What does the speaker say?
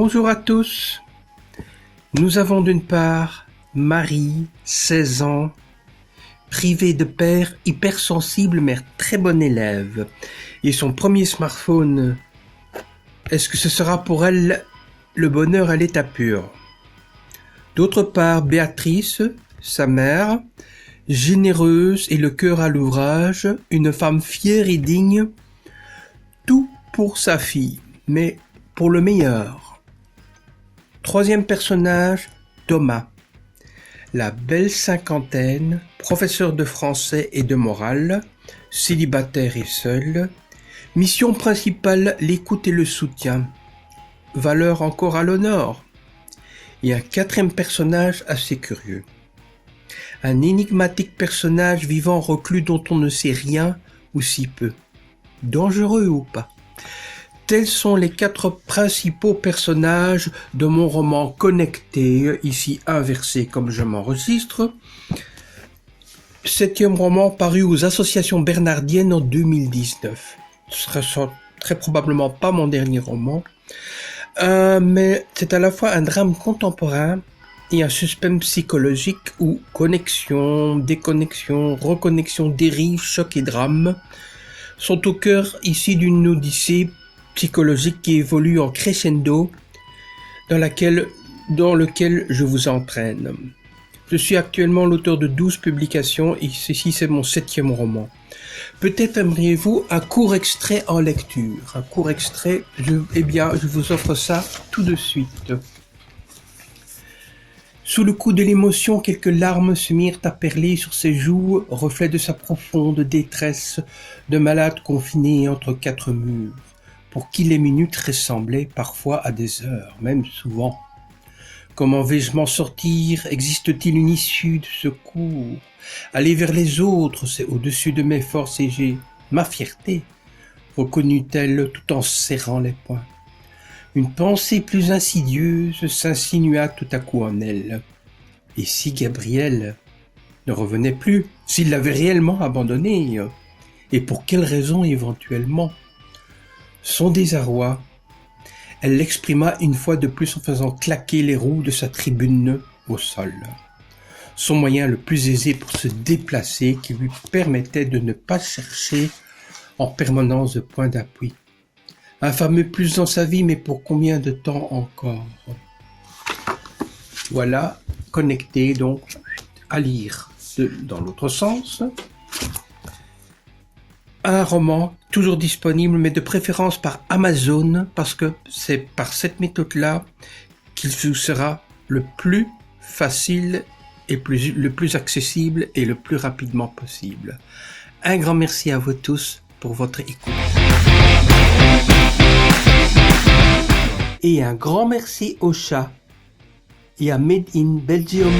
Bonjour à tous. Nous avons d'une part Marie, 16 ans, privée de père, hypersensible mais très bonne élève. Et son premier smartphone, est-ce que ce sera pour elle le bonheur à l'état pur? D'autre part Béatrice, sa mère, généreuse et le cœur à l'ouvrage, une femme fière et digne, tout pour sa fille, mais pour le meilleur. Troisième personnage, Thomas, la belle cinquantaine, professeur de français et de morale, célibataire et seul, mission principale, l'écoute et le soutien, valeur encore à l'honneur. Et un quatrième personnage assez curieux. Un énigmatique personnage vivant reclus dont on ne sait rien ou si peu. Dangereux ou pas. Tels sont les 4 principaux personnages de mon roman Connecté, ici inversé comme je m'enregistre. 7e roman paru aux Associations Bernardiennes en 2019. Ce sera très probablement pas mon dernier roman. Mais c'est à la fois un drame contemporain et un suspense psychologique où connexion, déconnexion, reconnexion, dérive, choc et drame sont au cœur ici d'une odyssée psychologique qui évolue en crescendo dans lequel je vous entraîne. Je suis actuellement l'auteur de 12 publications et ceci c'est mon 7e roman. Peut-être aimeriez-vous un court extrait en lecture. Un court extrait, je vous offre ça tout de suite. Sous le coup de l'émotion, quelques larmes se mirent à perler sur ses joues, reflet de sa profonde détresse de malade confiné entre 4 murs, pour qui les minutes ressemblaient parfois à des heures, même souvent. Comment vais-je m'en sortir? Existe-t-il une issue de secours? Aller vers les autres, c'est au-dessus de mes forces et j'ai ma fierté, reconnut-elle tout en serrant les poings. Une pensée plus insidieuse s'insinua tout à coup en elle. Et si Gabriel ne revenait plus, s'il l'avait réellement abandonné, et pour quelle raison éventuellement? Son désarroi, elle l'exprima une fois de plus en faisant claquer les roues de sa tribune au sol. Son moyen le plus aisé pour se déplacer qui lui permettait de ne pas chercher en permanence de point d'appui. Un fameux plus dans sa vie, mais pour combien de temps encore? Voilà, Connecté donc à lire dans l'autre sens. Un roman toujours disponible, mais de préférence par Amazon, parce que c'est par cette méthode-là qu'il vous sera le plus facile et le plus accessible et le plus rapidement possible. Un grand merci à vous tous pour votre écoute. Et un grand merci au chat et à Made in Belgium.